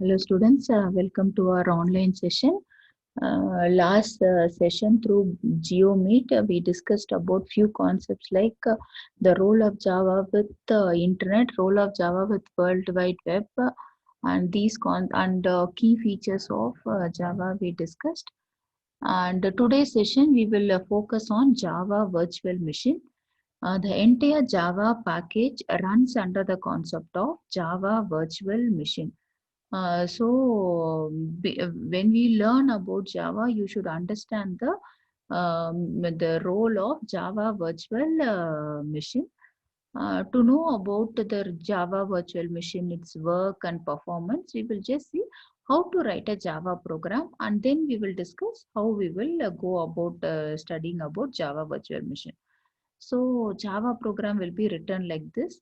Hello students, welcome to our online session. Last session through GeoMeet, we discussed about few concepts like the role of Java with internet, role of Java with World Wide Web, and these key features of Java we discussed. And today's session we will focus on Java Virtual Machine. The entire Java package runs under the concept of Java Virtual Machine. When we learn about Java, you should understand the role of Java Virtual Machine. To know about the Java Virtual Machine, its work and performance, we will just see how to write a Java program, and then we will discuss how we will go about studying about Java Virtual Machine. So Java program will be written like this.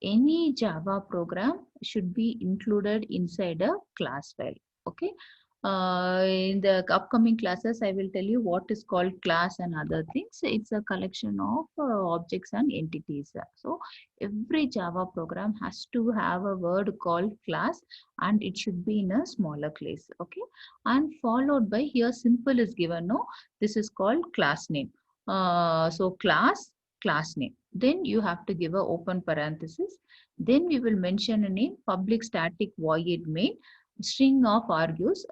Any Java program should be included inside a class file. Okay. In the upcoming classes, I will tell you what is called class and other things. It's a collection of objects and entities. So every Java program has to have a word called class, and it should be in a smaller class. Okay. And followed by here simple is given. No, this is called class name. So class name. Then you have to give a open parenthesis. Then we will mention a name public static void main string of argues.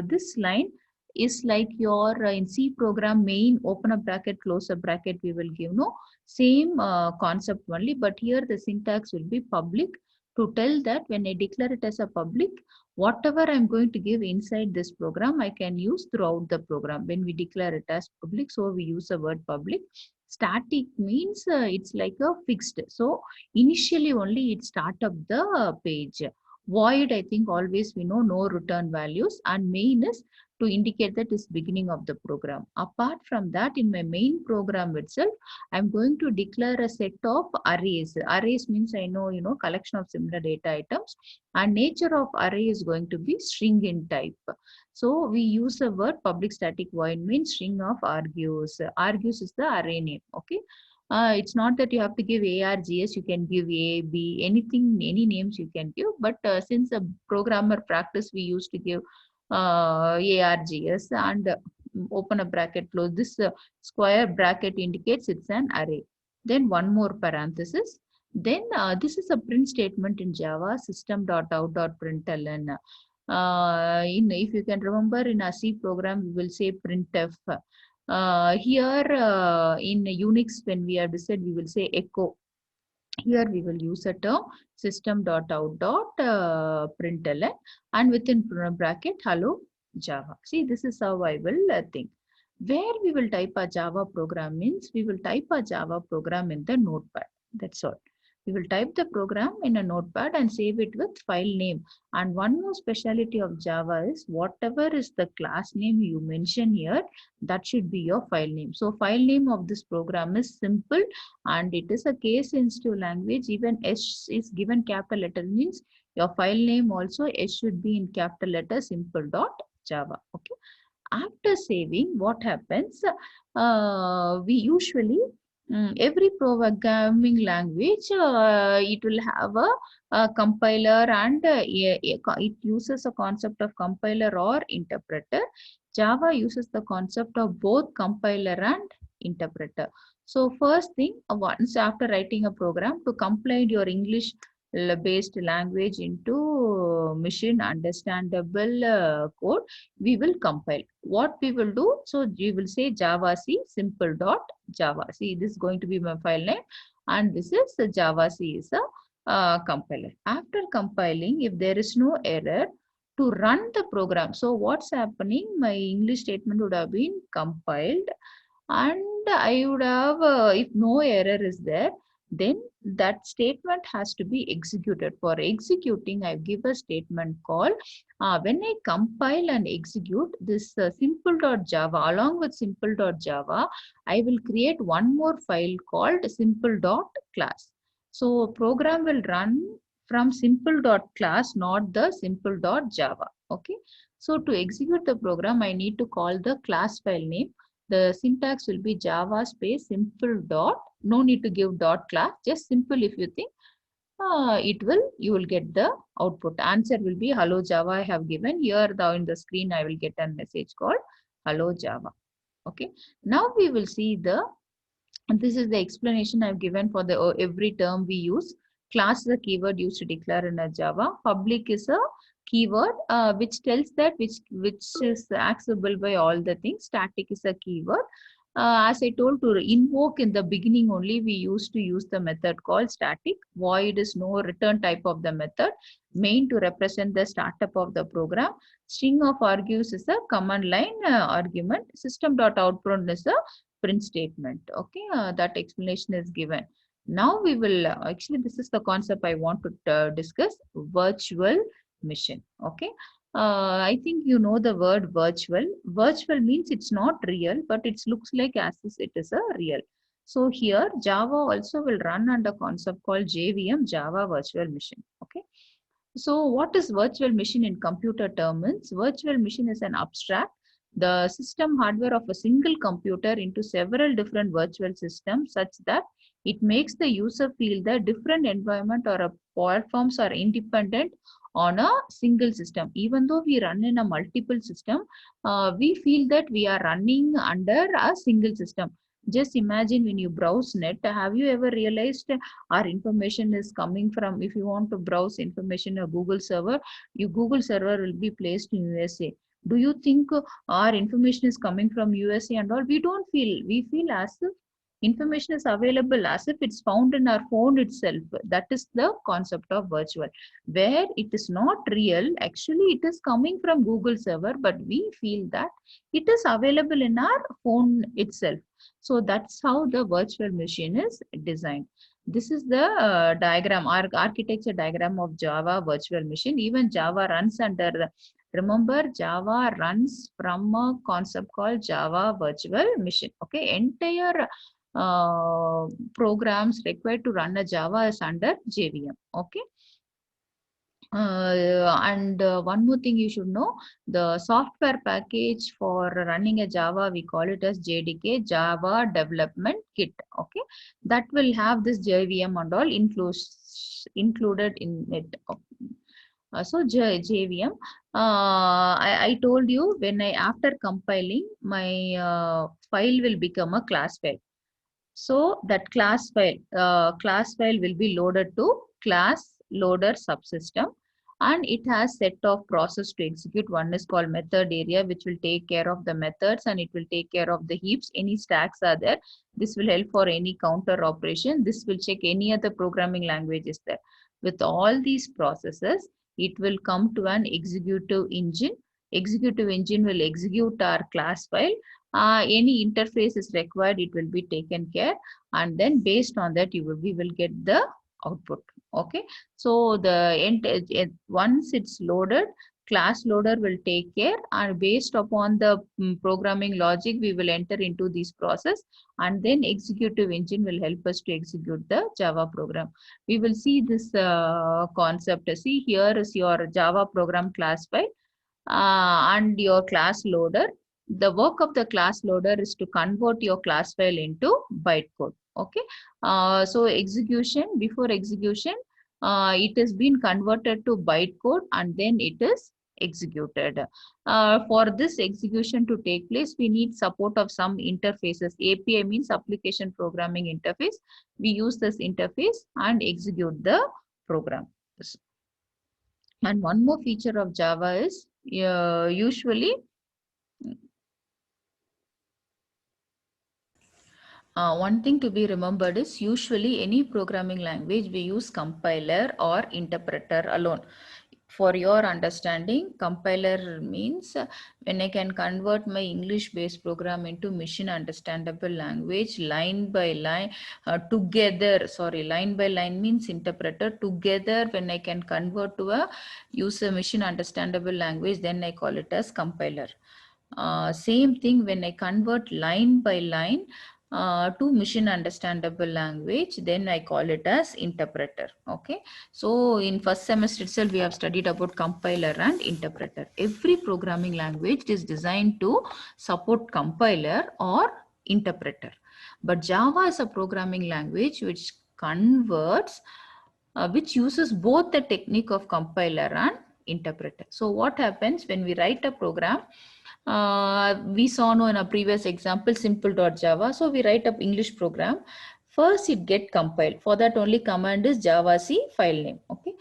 This line is like your in C program main open a bracket close a bracket we will give no same concept only, but here the syntax will be public to tell that when I declare it as a public, whatever I'm going to give inside this program I can use throughout the program. When we declare it as public, so we use the word public. Static means it's like a fixed. So initially only it start up the page. Void, I think always we know no return values, and main is to indicate that is beginning of the program. Apart from that, in my main program itself, I'm going to declare a set of arrays. Arrays means I know, collection of similar data items, and nature of array is going to be string in type. So we use the word public static void main string of argues. Argues is the array name. Okay. It's not that you have to give ARGS, you can give A, B, anything, any names you can give. But since a programmer practice, we used to give ARGS and open a bracket, close. This square bracket indicates it's an array. Then one more parenthesis. Then this is a print statement in Java, system.out.println. If you can remember in a C program, we will say printf. Here in Unix, when we have said, we will say echo. Here we will use a term system.out.println and within bracket hello Java. See, this is how I will think. Where we will type a Java program means we will type a Java program in the notepad. That's all. We will type the program in a notepad and save it with file name. And one more speciality of Java is whatever is the class name you mention here, that should be your file name. So file name of this program is simple, and it is a case sensitive language. Even S is given capital letter means your file name also S should be in capital letter simple.java. Okay. After saving, what happens? We usually every programming language it will have a compiler, and it uses a concept of compiler or interpreter. Java uses the concept of both compiler and interpreter. So first thing, once after writing a program to compile your English based language into machine understandable code, we will compile. What we will do, so we will say Java C simple dot Java. See, this is going to be my file name, and this is the Java C is a compiler. After compiling, if there is no error, to run the program, so what's happening, my English statement would have been compiled, and I would have, if no error is there, then that statement has to be executed. For executing, I give a statement called, when I compile and execute this simple.java, along with simple.java, I will create one more file called simple.class. So program will run from simple.class, not the simple.java. Okay. So to execute the program, I need to call the class file name. The syntax will be Java space simple dot, no need to give dot class, just simple if you think. you will get the output. Answer will be hello Java I have given. Here in the screen I will get a message called hello Java. Okay. Now we will see and this is the explanation I've given for the every term we use. Class is a keyword used to declare in a Java. Public is a keyword which tells that which is accessible by all the things. Static is a keyword. As I told, to invoke in the beginning only, we used to use the method called static. Void is no return type of the method. Main to represent the startup of the program. String of argues is a command line argument. System.output is a print statement. Okay, that explanation is given. Now we will actually this is the concept I want to discuss, virtual machine. Okay, I think you know the word virtual. Virtual means it's not real, but it looks like as if it is a real. So here Java also will run under concept called JVM, Java Virtual Machine. Okay. So what is virtual machine in computer terms? Virtual machine is an abstract, the system hardware of a single computer into several different virtual systems such that it makes the user feel the different environment or a platforms are independent on a single system. Even though we run in a multiple system, we feel that we are running under a single system. Just imagine when you browse net, have you ever realized our information is coming from, if you want to browse information a Google server, your Google server will be placed in USA. Do you think our information is coming from USA and all? We don't feel, we feel as if information is available, as if it's found in our phone itself. That is the concept of virtual, where it is not real. Actually, it is coming from Google server, but we feel that it is available in our phone itself. So that's how the virtual machine is designed. This is the diagram, architecture diagram of Java virtual machine. Even Java runs under the, remember Java runs from a concept called Java virtual machine. Okay, entire programs required to run a Java is under JVM. Okay. And one more thing you should know, the software package for running a Java, we call it as JDK, Java Development Kit. Okay, that will have this JVM and all included in it. So JVM, I told you when after compiling, my file will become a class file. So that class file will be loaded to class loader subsystem, and it has set of process to execute. One is called method area, which will take care of the methods, and it will take care of the heaps. Any stacks are there. This will help for any counter operation. This will check any other programming language is there. With all these processes, it will come to an executive engine. Executive engine will execute our class file. Any interface is required, it will be taken care, and then based on that we will get the output. Okay, so the once it's loaded, class loader will take care, and based upon the programming logic we will enter into this process, and then executive engine will help us to execute the Java program. We will see this concept. See, here is your Java program class file and your class loader. The work of the class loader is to convert your class file into bytecode. Okay, so before execution, it has been converted to bytecode and then it is executed. For this execution to take place, we need support of some interfaces. API means application programming interface. We use this interface and execute the program. And one more feature of Java is usually one thing to be remembered is usually any programming language we use compiler or interpreter alone. For your understanding, compiler means when I can convert my English based program into machine understandable language line by line together. Sorry, line by line means interpreter. Together, when I can convert to use a machine understandable language, then I call it as compiler. Same thing when I convert line by line to machine understandable language, then I call it as interpreter. Okay, so in first semester itself we have studied about compiler and interpreter. Every programming language is designed to support compiler or interpreter, but Java is a programming language which converts which uses both the technique of compiler and interpreter. So what happens when we write a program? We saw in a previous example simple.java. So we write up English program. First it get compiled. For that only command is javac file name. Okay,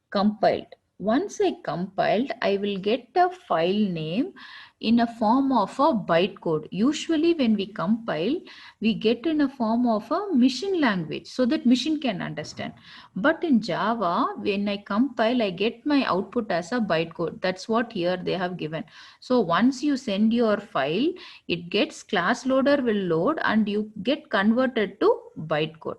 compiled. Once I compiled, I will get a file name in a form of a bytecode. Usually when we compile, we get in a form of a machine language so that machine can understand. But in Java, when I compile, I get my output as a bytecode. That's what here they have given. So once you send your file, it gets class loader will load and you get converted to bytecode.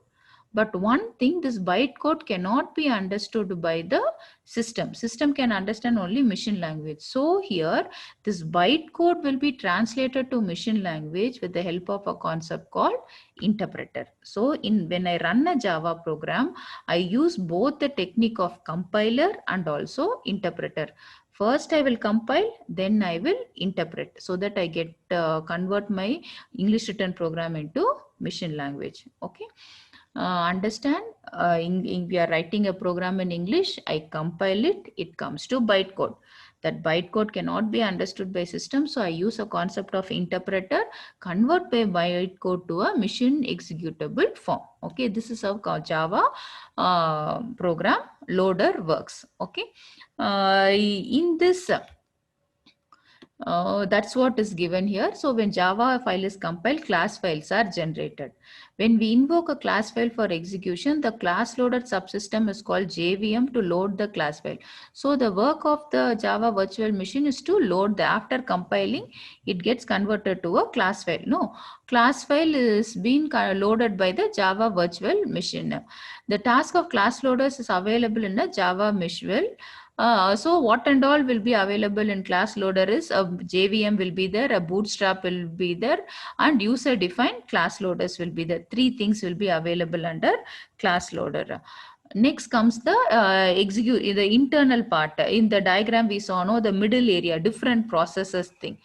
But one thing, this bytecode cannot be understood by the system. System can understand only machine language. So here, this bytecode will be translated to machine language with the help of a concept called interpreter. So when I run a Java program, I use both the technique of compiler and also interpreter. First I will compile, then I will interpret so that I get convert my English written program into machine language. Okay. Understand, we are writing a program in English, I compile it, it comes to bytecode. That bytecode cannot be understood by system, so I use a concept of interpreter, convert by bytecode to a machine executable form. Okay, this is how Java program loader works. Okay, in this that's what is given here. So when Java file is compiled, class files are generated. When we invoke a class file for execution, the class loaded subsystem is called JVM to load the class file. So the work of the Java virtual machine is to load after compiling, it gets converted to a class file. No, class file is being loaded by the Java virtual machine. The task of class loaders is available in a Java visual. So what and all will be available in class loader is a JVM will be there, a bootstrap will be there, and user defined class loaders will be there. Three things will be available under class loader. Next comes the the internal part. In the diagram we saw the middle area, different processes thing.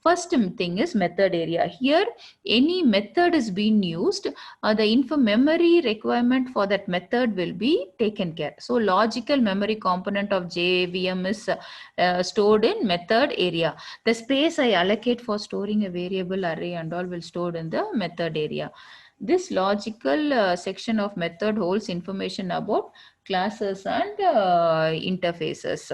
First thing is method area. Here, any method is being used, the memory requirement for that method will be taken care. So logical memory component of JVM is stored in method area. The space I allocate for storing a variable array and all will stored in the method area. This logical section of method holds information about classes and interfaces.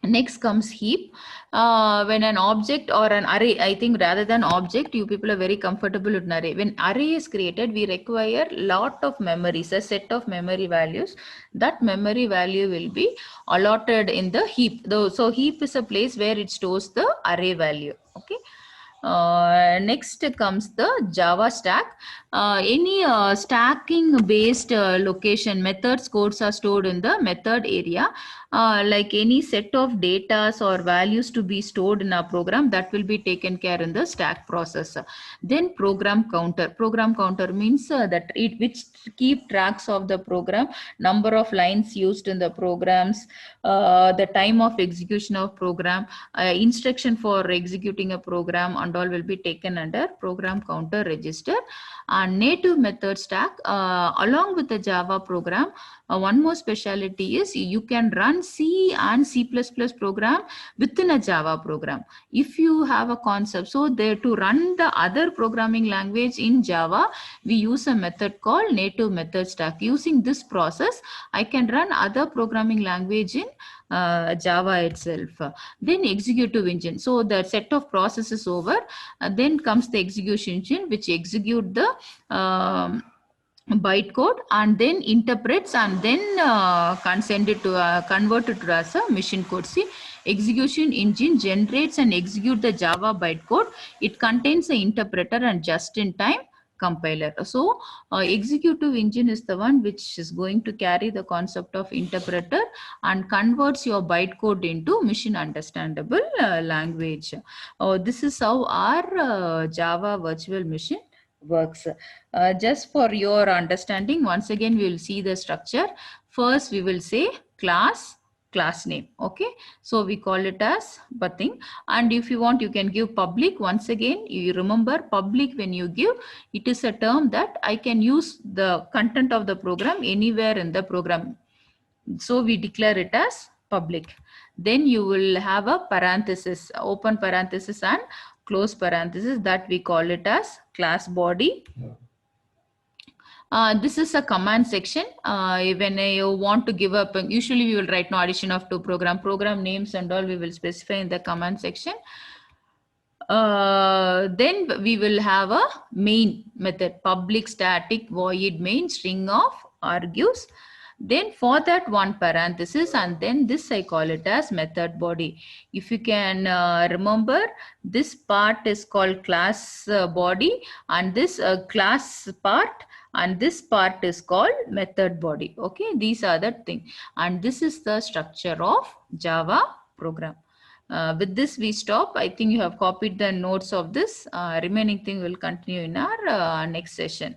Next comes heap. When an object or an array, I think rather than object, you people are very comfortable with an array. When array is created, we require lot of memories, a set of memory values. That memory value will be allotted in the heap. So heap is a place where it stores the array value. Okay. Next comes the Java stack. Any stacking based location methods codes are stored in the method area. Like any set of data or values to be stored in a program, that will be taken care in the stack process. Then program counter. Program counter means that it which keep tracks of the program, number of lines used in the programs, the time of execution of program, instruction for executing a program and all will be taken under program counter register. And native method stack along with the Java program, one more specialty is you can run C and C++ program within a Java program if you have a concept. So there, to run the other programming language in Java, we use a method called native method stack. Using this process, I can run other programming language in Java itself. Then executive engine. So the set of processes over, then comes the execution engine which execute the bytecode and then interprets and then can send it to convert it to as a machine code. See, execution engine generates and execute the Java bytecode. It contains the interpreter and just-in-time compiler. So executive engine is the one which is going to carry the concept of interpreter and converts your bytecode into machine understandable language. This is how our Java virtual machine works. Just for your understanding, once again we will see the structure. First we will say class, class name. Okay, so we call it as thing. And if you want, you can give public. Once again, you remember public, when you give, it is a term that I can use the content of the program anywhere in the program. So we declare it as public. Then you will have a parenthesis, open parenthesis and close parenthesis, that we call it as class body. This is a command section. When you want to give up, usually we will write no addition of to program names and all we will specify in the command section. Then we will have a main method, public static void main string of argues. Then for that one parenthesis, and then this I call it as method body. If you can remember, this part is called class body, and this class part, and this part is called method body. Okay, these are the thing, and this is the structure of Java program. With this we stop. I think you have copied the notes of this. Remaining thing will continue in our next session.